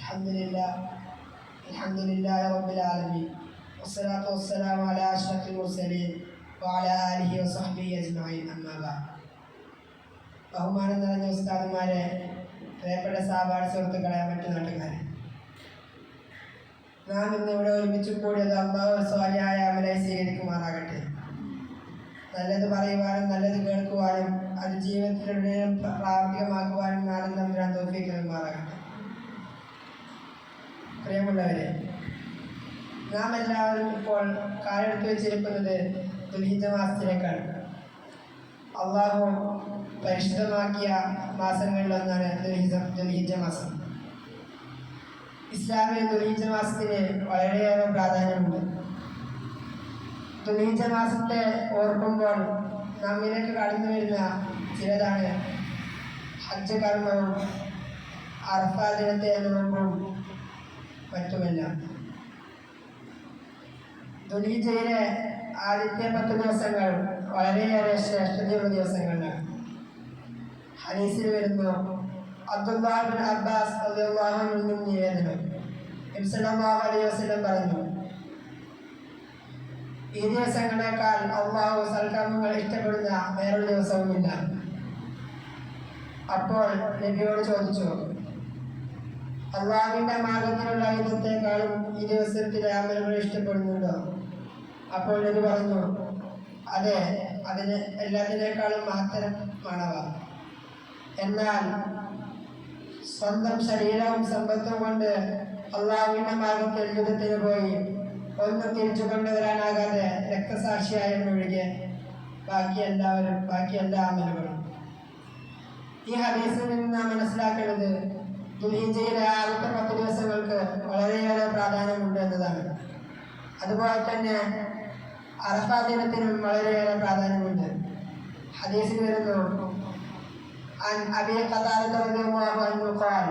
الحمد لله رب العالمين والصلاة والسلام على أشرف المرسلين وعلى آله وصحبه أجمعين أما بعد. ബഹുമാനം നിറഞ്ഞ ഉസ്താദുമാരെ, പ്രിയപ്പെട്ട സഹപാഠി സുഹൃത്തുക്കളെ, മറ്റു നാട്ടുകാരെ, നാം ഇന്നിവിടെ ഒരുമിച്ച് കൂടിയത് അല്ലാഹു സ്വാലിഹായ അമലായി സ്വീകരിക്കുമാറാകട്ടെ. നല്ലത് പറയുവാനും നല്ലത് കേൾക്കുവാനും അത് ജീവിതത്തിലൂടെ പ്രാവർത്തികമാക്കുവാനും നാളെ തമ്പുരാൻ തൗഫീഖ് നൽകുമാറാകട്ടെ. പ്രിയമുള്ളവരെ, നാം എല്ലാവരും ഇപ്പോൾ കാലെടുത്ത് വെച്ചിരിക്കുന്നത് ദുൽഹിജ്ജ മാസത്തിലേക്കാണ്. അള്ളാഹു പരിശുദ്ധമാക്കിയ മാസങ്ങളിലൊന്നാണ് ദുൽഹിജ്ജ മാസം. ഇസ്ലാമിൽ ദുൽഹിജ്ജ മാസത്തിന് വളരെയേറെ പ്രാധാന്യമുണ്ട്. ദുൽഹിജ്ജ മാസത്തെ ഓർക്കുമ്പോൾ നമ്മിലേക്ക് കടന്നു വരുന്ന ചിലതാണ് ഹജ്ജ് കർമ്മവും അറഫാ ദിനത്തെ നോമ്പും മറ്റുമെല്ലാം. ദുൽഹിജ്ജയിലെ ആദ്യത്തെ 10 ദിവസങ്ങൾ വളരെയേറെ ശ്രേഷ്ഠതയുള്ള ദിവസങ്ങളാണ്. ഹദീസിൽ വരുന്നു, അബ്ദുല്ലാഹ് ബിൻ അബ്ബാസ് റളിയല്ലാഹു അൻഹു നിവേദനം, നബി സല്ലല്ലാഹു അലൈഹി വസല്ലം പറഞ്ഞു, ഈ ദിവസങ്ങളെക്കാൾ അള്ളാഹു സൽക്കർമ്മങ്ങൾ ഇഷ്ടപ്പെടുന്ന വേറൊരു ദിവസവുമില്ല. അപ്പോൾ നബിയോട് ചോദിച്ചു, അള്ളാഹുവിന്റെ മാർഗത്തിലുള്ള യുദ്ധത്തെക്കാളും ഈ ദിവസത്തിലെ അമലുകൾ ഇഷ്ടപ്പെടുന്നുണ്ടോ? അപ്പോൾ നബി പറഞ്ഞു, അതെ, അതിന് എല്ലാത്തിനേക്കാളും മഹത്തരമാണവ. എന്നാൽ സ്വന്തം ശരീരവും സമ്പത്തും കൊണ്ട് അള്ളാഹുവിന്റെ മാർഗത്തിൽ യുദ്ധത്തിന് പോയി ഒന്നും തിരിച്ചു കൊണ്ടുവരാനാകാതെ രക്തസാക്ഷിയായൊഴികെ ബാക്കി എല്ലാ അമലുകളും. ഈ ഹദീസിൽ നിന്ന് നാം മനസ്സിലാക്കുന്നത് ദുൽഹിജ്ജയിലെ ആദ്യത്തെ 10 ദിവസങ്ങൾക്ക് വളരെയേറെ പ്രാധാന്യമുണ്ട് എന്നതാണ്. അതുപോലെ തന്നെ അറഫാ ദിനത്തിനും വളരെയേറെ പ്രാധാന്യമുണ്ട്. ഹദീസിൽ വരുന്നു, عن أبي قتادة رضي الله عنه قال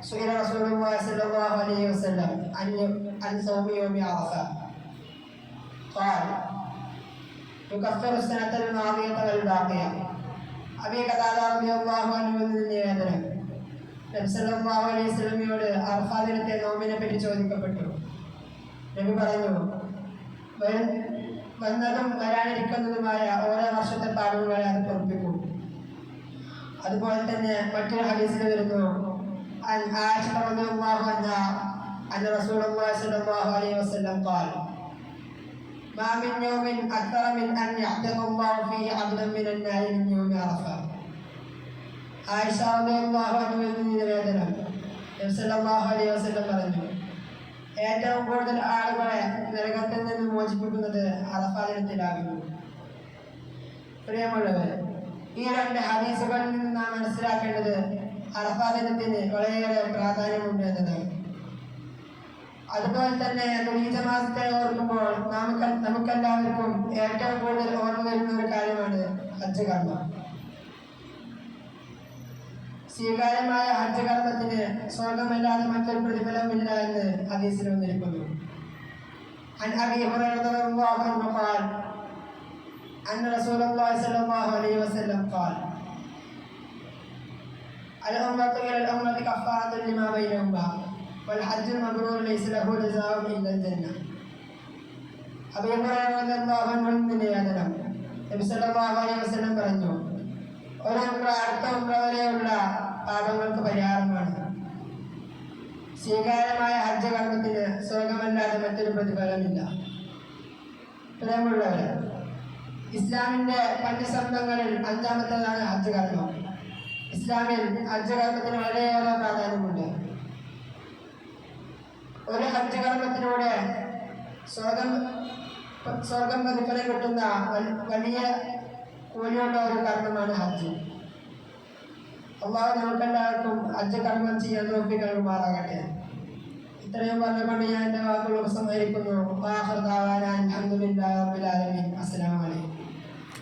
سئل رسول الله صلى الله عليه وسلم عن صوم يوم عرفة قال يكفر السنة الماضية والباقية. أبي قتادة رضي الله عنه നിവേദനം, നബി സല്ലല്ലാഹു അലൈഹി വസല്ലമയോട് അറഫാ ദിനത്തെ നോമ്പിനെ പറ്റി ചോദിക്കപ്പെട്ടു. നബി പറഞ്ഞു, വന്നതും വരാനിരിക്കുന്നതുമായ ഓരോ വർഷത്തെ പാപങ്ങളെ അത് പൊറുപ്പിക്കും. അതുപോലെ തന്നെ മറ്റൊരു ഹദീസിൽ വരുന്നു, ആയിഷ റളിയല്ലാഹു അൻഹാ അന്ന റസൂലുള്ളാഹി സ്വല്ലല്ലാഹു അലൈഹി വസല്ലം ഖാല മാ മിൻ യൗമിൻ അക്തറ മിൻ അൻ യഅ്തഖല്ലാഹു ഫീഹി അബ്ദൻ മിനൻ നാരി മിൻ യൗമി അറഫ. ആയിഷ റളിയല്ലാഹു അൻഹ നിവേദനം, നബി സല്ലല്ലാഹു അലൈഹി വസല്ലം പറഞ്ഞു, ഏറ്റവും കൂടുതൽ ആളുകളെ നരകത്തിൽ നിന്ന് മോചിപ്പിക്കുന്നത് അറഫാ ദിനത്തിലാകുന്നു. പ്രിയമുള്ളവരെ, ഈ 2 ഹദീസുകളിൽ നിന്ന് നാം മനസ്സിലാക്കേണ്ടത് അറഫാ ദിനത്തിന് വളരെയേറെ പ്രാധാന്യമുണ്ട് എന്നതാണ്. അതുപോലെ തന്നെ ദുൽഹിജ്ജ മാസത്തെ ഓർക്കുമ്പോൾ നമുക്കെല്ലാവർക്കും ഏറ്റവും കൂടുതൽ ഓർമ്മ വരുന്ന ഒരു കാര്യമാണ് ഹജ്ജ് കർമ്മം. സ്വീകാര്യമായ ഹജ്ജ് കർമ്മത്തിന് സ്വർഗമല്ലാതെ മറ്റൊരു പ്രതിഫലമില്ല എന്ന് ഹദീസിൽ വന്നിരിക്കുന്നു. عن أبي هريرة رضي الله عنه قال أن رسول الله صلى الله عليه وسلم قال الأمة إلى الأمة كفارة لما بينهما والحج المبرور ليس له جزاء إلا الجنة. അബീ ഹുറൈറ റളിയല്ലാഹു അൻഹു നിവേദനം, നബി സല്ലല്ലാഹു അലൈഹി വസല്ലം പറഞ്ഞു, ഒരു ഉംറ അടുത്ത ഉംറ വരെയുള്ള പാപങ്ങൾക്ക് പരിഹാരമാണ്. സ്വീകാര്യമായ ഹജ്ജ് കർമ്മത്തിന് സ്വർഗമല്ലാതെ മറ്റൊരു പ്രതിഫലമില്ല. പ്രിയമുള്ളവരെ, ഇസ്ലാമിന്റെ 5 സ്തംഭങ്ങളിൽ 5ാമത്തേതാണ് ഹജ്ജ് കർമ്മം. ഇസ്ലാമിൽ ഹജ്ജ് കർമ്മത്തിന് വളരെയേറെ പ്രാധാന്യമുണ്ട്. ഒരു ഹജ്ജ് കർമ്മത്തിലൂടെ സ്വർഗം പ്രതിഫലം കിട്ടുന്ന വലിയ കൂലിയുള്ള ഒരു കർമ്മമാണ് ഹജ്ജ്. അള്ളാഹു നമുക്കെല്ലാവർക്കും ഹജ്ജ് കർമ്മം ചെയ്യാൻ തൗഫീഖ് നൽകുമാറാകട്ടെ. ഇത്രയും പറഞ്ഞുകൊണ്ട് ഞാൻ എൻ്റെ വാക്കുകൾ ഉപസംഹരിക്കുന്നു. അൽഹംദുലില്ലാഹി റബ്ബിൽ ആലമീൻ. അസ്സലാമു അലൈക്കും.